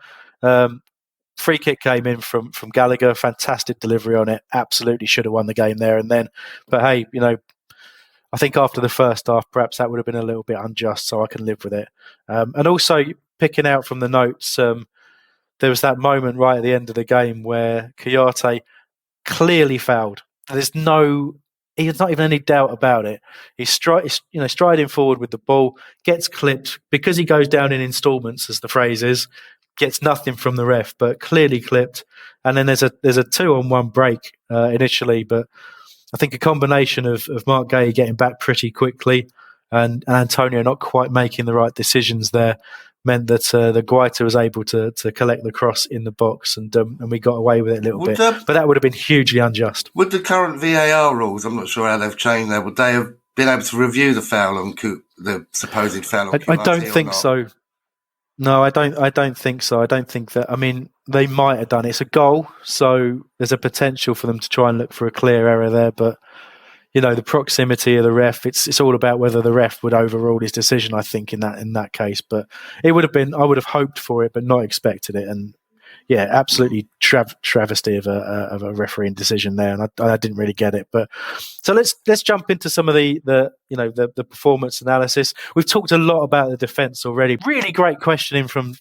Free kick came in from Gallagher. Fantastic delivery on it. Absolutely should have won the game there and then. But hey, I think after the first half, perhaps that would have been a little bit unjust, so I can live with it. And also, picking out from the notes, there was that moment right at the end of the game where Kouyaté clearly fouled. There's not even any doubt about it. He's striding forward with the ball, gets clipped because he goes down in installments, as the phrase is, gets nothing from the ref, but clearly clipped. And then there's a 2-on-1 break initially, but I think a combination of Mark Gay getting back pretty quickly and Antonio not quite making the right decisions there meant that the Guaita was able to collect the cross in the box and we got away with it a little bit. But that would have been hugely unjust. With the current VAR rules, I'm not sure how they've changed that. Would they have been able to review the foul on the supposed foul on I don't think so. No, I don't think so. I don't think that. I mean, they might have done it. It's a goal, so there's a potential for them to try and look for a clear error there. But the proximity of the ref, it's all about whether the ref would overrule his decision. I think in that case, but it would have been. I would have hoped for it, but not expected it. And yeah, absolutely travesty of a refereeing decision there, and I didn't really get it. But so let's jump into some of the performance analysis. We've talked a lot about the defence already. Really great questioning from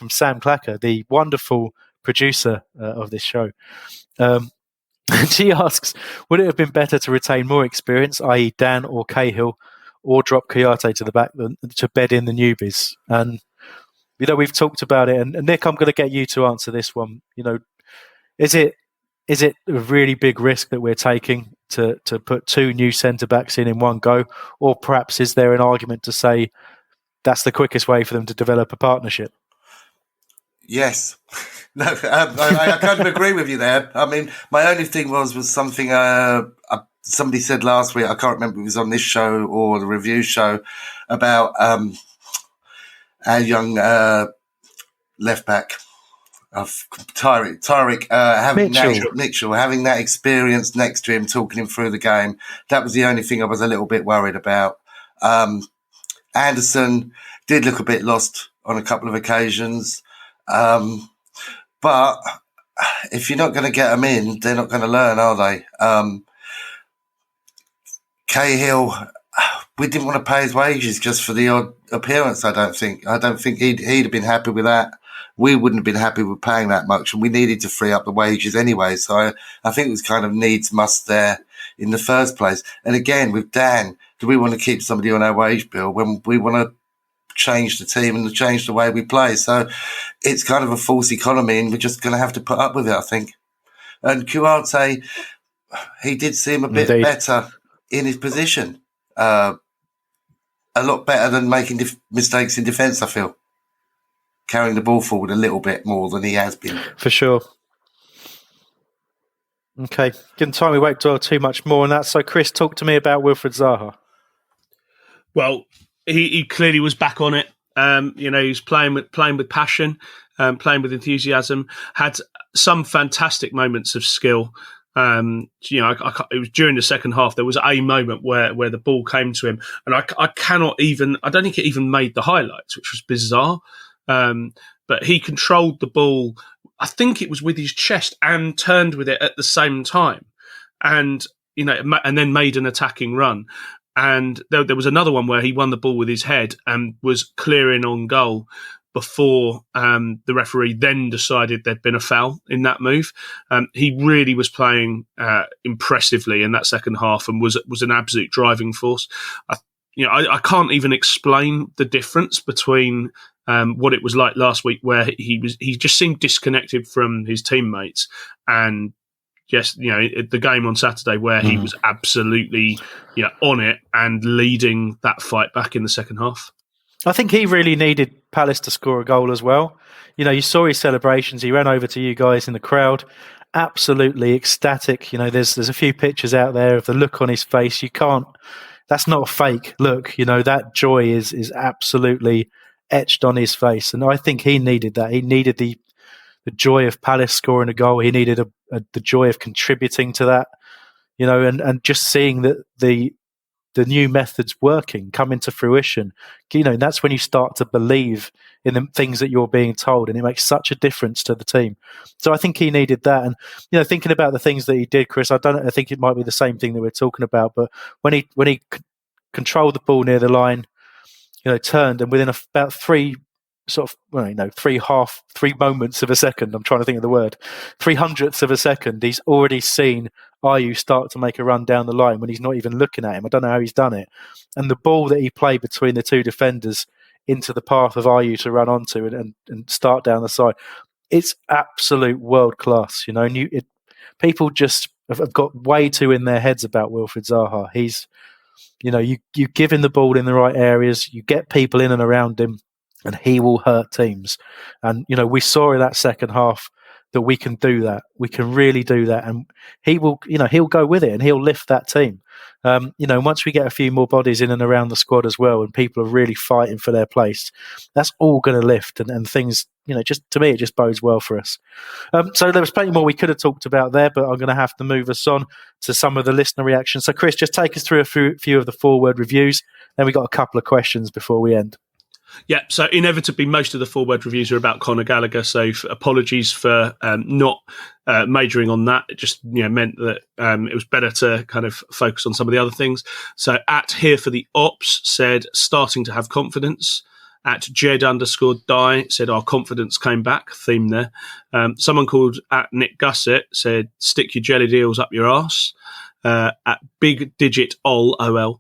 Sam Clacker, the wonderful producer of this show. And she asks, would it have been better to retain more experience, i.e. Dan or Cahill, or drop Kouyaté to the back to bed in the newbies? And we've talked about it, and Nick, I'm going to get you to answer this one. Is it a really big risk that we're taking to put two new centre backs in one go, or perhaps is there an argument to say that's the quickest way for them to develop a partnership? Yes. No, I kind of agree with you there. I mean, my only thing was something somebody said last week. I can't remember if it was on this show or the review show about our young left back of Tyrick having Mitchell having that experience next to him, talking him through the game. That was the only thing I was a little bit worried about. Anderson did look a bit lost on a couple of occasions. But if you're not going to get them in, they're not going to learn, are they? Cahill, we didn't want to pay his wages just for the odd appearance. I don't think he'd have been happy with that. We wouldn't have been happy with paying that much, and we needed to free up the wages anyway. So I think it was kind of needs must there in the first place. And again, with Dan, do we want to keep somebody on our wage bill when we want to change the team and change the way we play? So it's kind of a false economy, and we're just going to have to put up with it, I think. And Kouyaté, he did seem a bit better in his position. A lot better than making mistakes in defence, I feel. Carrying the ball forward a little bit more than he has been. For sure. Okay. Given time, we won't dwell too much more on that. So, Chris, talk to me about Wilfried Zaha. Well, he clearly was back on it. He was playing with passion, playing with enthusiasm. Had some fantastic moments of skill. It was during the second half. There was a moment where the ball came to him, and I don't think it even made the highlights, which was bizarre. But he controlled the ball. I think it was with his chest and turned with it at the same time, and then made an attacking run. And there was another one where he won the ball with his head and was clearing on goal before the referee then decided there'd been a foul in that move. He really was playing impressively in that second half and was an absolute driving force. I can't even explain the difference between what it was like last week, where he just seemed disconnected from his teammates, and the game on Saturday where he was absolutely on it and leading that fight back in the second half. I think he really needed Palace to score a goal as well. You saw his celebrations. He ran over to you guys in the crowd, absolutely ecstatic. There's a few pictures out there of the look on his face. That's not a fake look. That joy is absolutely etched on his face. And I think he needed that. He needed the joy of Palace scoring a goal. He needed the joy of contributing to that. and just seeing that the new methods working, come into fruition, that's when you start to believe in the things that you're being told, and it makes such a difference to the team. So I think he needed that. And, thinking about the things that he did, Chris, I think it might be the same thing that we're talking about, but when he controlled the ball near the line, turned, and within about three moments of a second, I'm trying to think of the word, 300ths of a second, he's already seen Ayew start to make a run down the line when he's not even looking at him. I don't know how he's done it. And the ball that he played between the two defenders into the path of Ayew to run onto and start down the side, it's absolute world class, and people just have got way too in their heads about Wilfried Zaha. He's, you give him the ball in the right areas, you get people in and around him, and he will hurt teams. And, we saw in that second half that we can do that. We can really do that. And he will, he'll go with it and he'll lift that team. Once we get a few more bodies in and around the squad as well, and people are really fighting for their place, that's all going to lift and things, just to me, it just bodes well for us. So there was plenty more we could have talked about there, but I'm going to have to move us on to some of the listener reactions. So Chris, just take us through a few of the forward reviews. Then we got a couple of questions before we end. Yeah, so inevitably most of the forward reviews are about Conor Gallagher, so apologies for not majoring on that. It just meant that it was better to kind of focus on some of the other things. So at Here for the Ops said, starting to have confidence. At Jed_Die said, our confidence came back, theme there. Someone called at Nick Gusset said, stick your jelly deals up your arse. At Big Digit OL,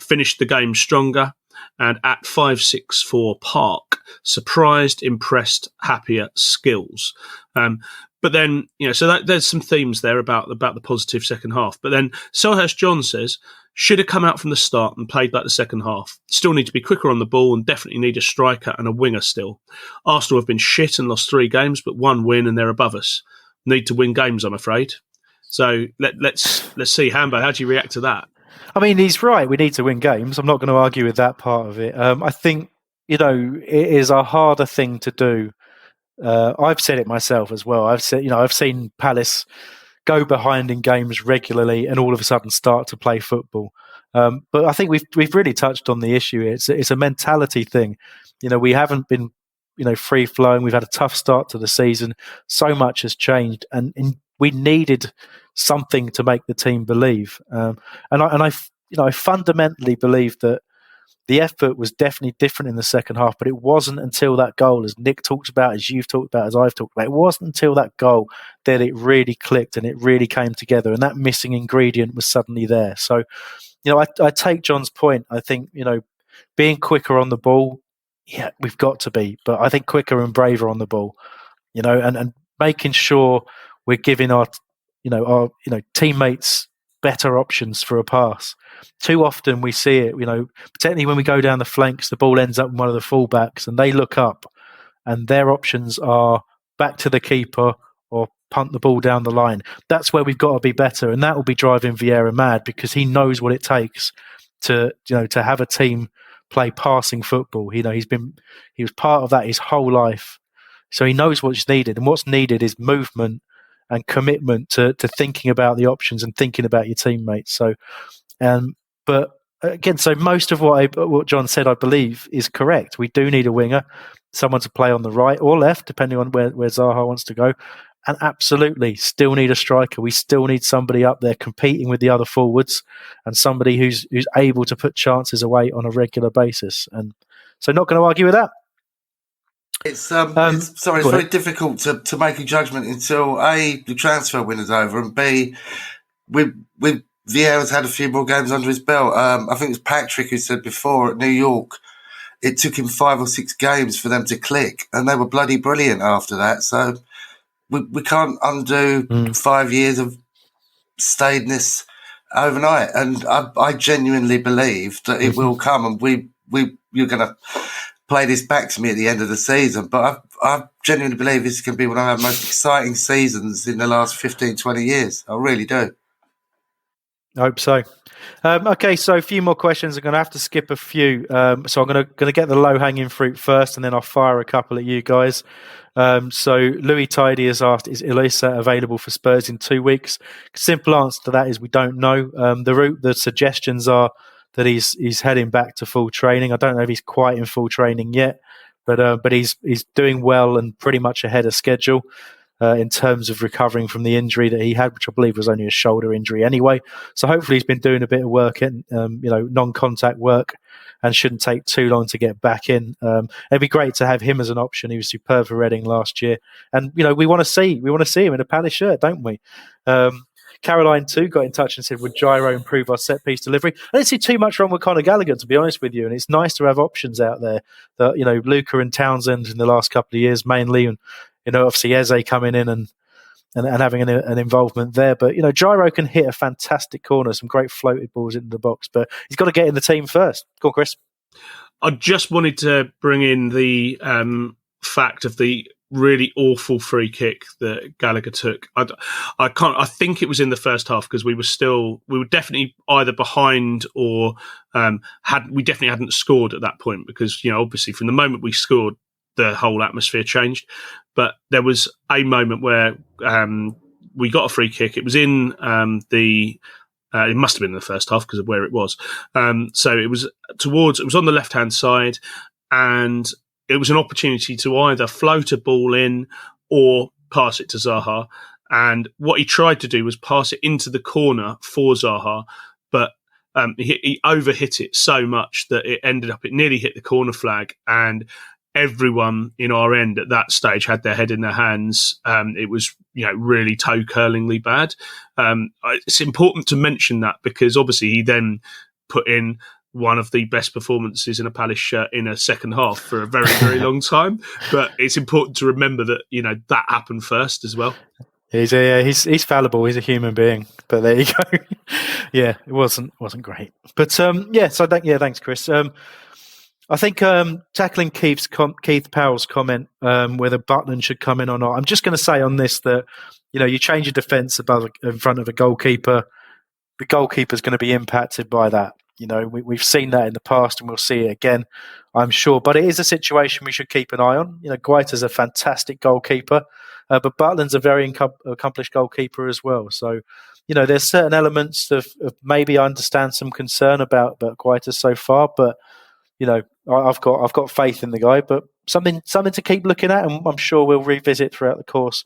finished the game stronger. And at 564 Park, surprised, impressed, happier, skills. But then, so there's some themes there about the positive second half. But then Selhurst John says, should have come out from the start and played like the second half. Still need to be quicker on the ball and definitely need a striker and a winger still. Arsenal have been shit and lost 3 games, but 1 win and they're above us. Need to win games, I'm afraid. So let's see. Hambo, how do you react to that? I mean, he's right. We need to win games. I'm not going to argue with that part of it. I think, it is a harder thing to do. I've said it myself as well. I've seen Palace go behind in games regularly and all of a sudden start to play football. But I think we've really touched on the issue. It's a mentality thing. We haven't been, free flowing. We've had a tough start to the season. So much has changed, and we needed something to make the team believe. And I fundamentally believe that the effort was definitely different in the second half, but it wasn't until that goal, as Nick talked about, as you've talked about, as I've talked about, it wasn't until that goal that it really clicked and it really came together, and that missing ingredient was suddenly there. So, I take John's point. I think, being quicker on the ball, yeah, we've got to be, but I think quicker and braver on the ball, and making sure we're giving our teammates better options for a pass. Too often we see it, particularly when we go down the flanks, the ball ends up in one of the fullbacks and they look up and their options are back to the keeper or punt the ball down the line. That's where we've got to be better, and that will be driving Vieira mad because he knows what it takes to have a team play passing football. He was part of that his whole life. So he knows what's needed, and what's needed is movement and commitment to thinking about the options and thinking about your teammates. So, but again, so most of what John said, I believe, is correct. We do need a winger, someone to play on the right or left, depending on where Zaha wants to go. And absolutely, still need a striker. We still need somebody up there competing with the other forwards, and somebody who's able to put chances away on a regular basis. And so, not going to argue with that. It's very difficult to make a judgment until A, the transfer window's over, and B, with Vieira's had a few more games under his belt. I think it was Patrick who said before at New York, it took him 5 or 6 games for them to click, and they were bloody brilliant after that. So we can't undo 5 years of staidness overnight. And I genuinely believe that it will come, and you're going to play this back to me at the end of the season. But I genuinely believe this can be one of our most exciting seasons in the last 15, 20 years. I really do. I hope so. Okay, so a few more questions. I'm going to have to skip a few. So I'm going to get the low-hanging fruit first, and then I'll fire a couple at you guys. So Louis Tidy has asked, is Elisa available for Spurs in 2 weeks? Simple answer to that is we don't know. The suggestions are that he's heading back to full training. I don't know if he's quite in full training yet, but he's doing well and pretty much ahead of schedule. In terms of recovering from the injury that he had, which I believe was only a shoulder injury anyway. So hopefully he's been doing a bit of work in, non-contact work, and shouldn't take too long to get back in. It'd be great to have him as an option. He was superb for Reading last year, and we want to see him in a Palace shirt, don't we? Caroline too got in touch and said, would Gyro improve our set piece delivery? I don't see too much wrong with Conor Gallagher, to be honest with you, and it's nice to have options out there. That Luca and Townsend in the last couple of years mainly, and obviously Eze coming in and having an involvement there. But, Gyro can hit a fantastic corner, some great floated balls into the box, but he's got to get in the team first. Go on, Chris. I just wanted to bring in the fact of the really awful free kick that Gallagher took. I think it was in the first half, because we were definitely either behind or we definitely hadn't scored at that point, because, obviously from the moment we scored, the whole atmosphere changed. But there was a moment where we got a free kick. It was in it must have been in the first half because of where it was. So it was on the left-hand side, and it was an opportunity to either float a ball in or pass it to Zaha. And what he tried to do was pass it into the corner for Zaha, but he overhit it so much that it nearly hit the corner flag, and everyone in our end at that stage had their head in their hands. It was, really toe curlingly bad. It's important to mention that, because obviously he then put in one of the best performances in a Palace shirt in a second half for a very, very long time. But it's important to remember that, that happened first as well. He's fallible. He's a human being. But there you go. Yeah, it wasn't great. But thanks, Chris. I think tackling Keith Powell's comment whether Butland should come in or not. I'm just going to say on this that you change your defence in front of a goalkeeper. The goalkeeper's going to be impacted by that. We've seen that in the past, and we'll see it again, I'm sure. But it is a situation we should keep an eye on. Guaita's a fantastic goalkeeper, but Butland's a very accomplished goalkeeper as well. So, there's certain elements of maybe I understand some concern about Guaita so far, but I've got faith in the guy, but something to keep looking at, and I'm sure we'll revisit throughout the course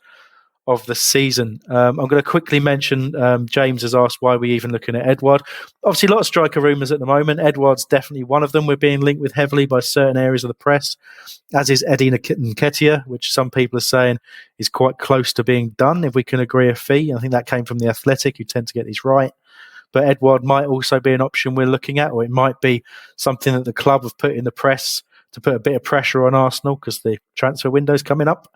of the season. I'm going to quickly mention James has asked why we're even looking at Edouard. Obviously, a lot of striker rumours at the moment. Edouard's definitely one of them. We're being linked with heavily by certain areas of the press, as is Eddie Nketiah, which some people are saying is quite close to being done if we can agree a fee. I think that came from The Athletic, who tend to get these right. But Edouard might also be an option we're looking at, or it might be something that the club have put in the press to put a bit of pressure on Arsenal because the transfer window's coming up.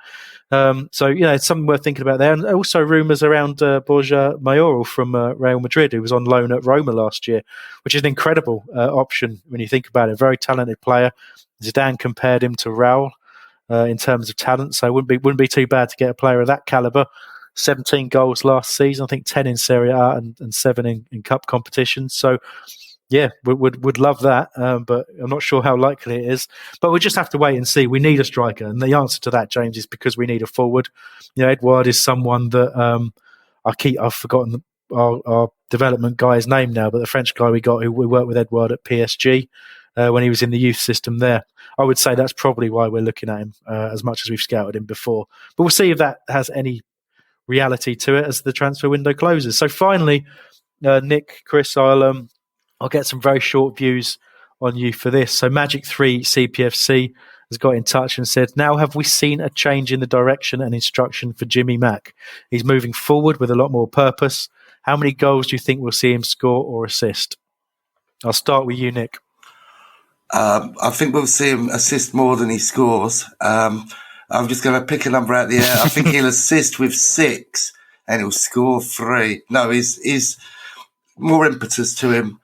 It's something worth thinking about there. And also rumours around Borja Mayoral from Real Madrid, who was on loan at Roma last year, which is an incredible option when you think about it. Very talented player. Zidane compared him to Raul in terms of talent, so it wouldn't be too bad to get a player of that calibre. 17 goals last season, I think 10 in Serie A and 7 in cup competitions. So, yeah, would love that, but I'm not sure how likely it is. But we'll just have to wait and see. We need a striker, and the answer to that, James, is because we need a forward. Edouard is someone that I've forgotten our development guy's name now, but the French guy we worked with Edouard at PSG when he was in the youth system there. I would say that's probably why we're looking at him as much as we've scouted him before. But we'll see if that has any reality to it as the transfer window closes. So finally, Nick, Chris, I'll get some very short views on you for this. So Magic 3 CPFC has got in touch and said, now have we seen a change in the direction and instruction for Jimmy Mack? He's moving forward with a lot more purpose. How many goals do you think we'll see him score or assist? I'll start with you, Nick. I think we'll see him assist more than he scores. I'm just going to pick a number out of the air. I think he'll assist with 6 and he'll score 3. No, he's more impetus to him.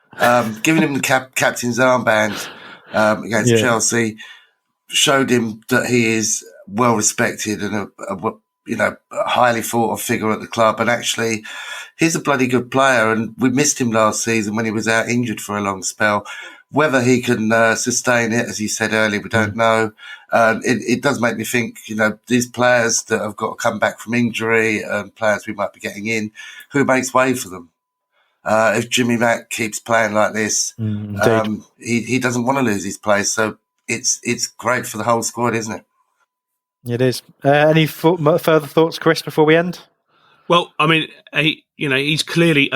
Giving him the captain's armband against Chelsea showed him that he is well respected and a highly thought of figure at the club. And actually, he's a bloody good player. And we missed him last season when he was out injured for a long spell. Whether he can sustain it, as you said earlier, we don't know. It does make me think, these players that have got to come back from injury and players we might be getting in, who makes way for them? If Jimmy Mack keeps playing like this, he doesn't want to lose his place. So it's great for the whole squad, isn't it? It is. Any further thoughts, Chris, before we end? Well, I mean, he's clearly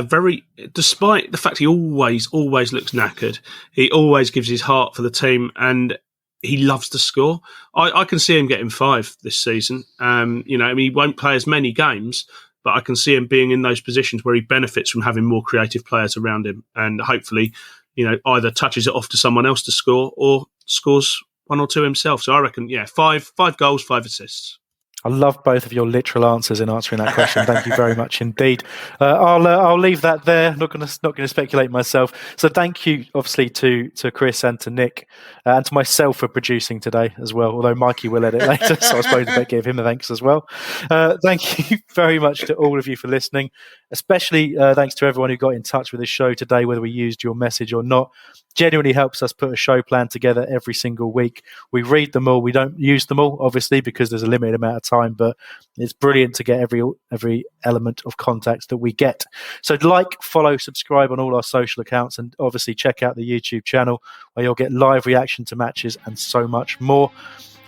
despite the fact he always looks knackered, he always gives his heart for the team and he loves to score. I can see him getting 5 this season. He won't play as many games, but I can see him being in those positions where he benefits from having more creative players around him and hopefully, either touches it off to someone else to score or scores 1 or 2 himself. So I reckon, 5 goals, 5 assists. I love both of your literal answers in answering that question. Thank you very much indeed. I'll leave that there. Not going to speculate myself. So thank you, obviously, to Chris and to Nick and to myself for producing today as well. Although Mikey will edit later, so I suppose I better give him a thanks as well. Thank you very much to all of you for listening. Especially thanks to everyone who got in touch with this show today, whether we used your message or not. Genuinely helps us put a show plan together every single week. We read them all. We don't use them all, obviously, because there's a limited amount of time, but it's brilliant to get every element of contact that we get. So follow, subscribe on all our social accounts, and obviously check out the YouTube channel where you'll get live reaction to matches and so much more.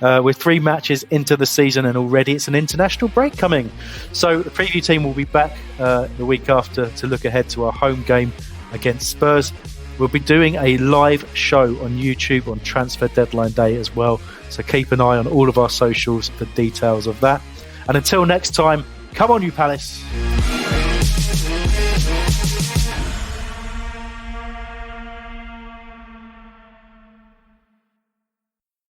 We're 3 matches into the season and already it's an international break coming. So the preview team will be back the week after to look ahead to our home game against Spurs. We'll be doing a live show on YouTube on transfer deadline day as well. So keep an eye on all of our socials for details of that. And until next time, come on you Palace.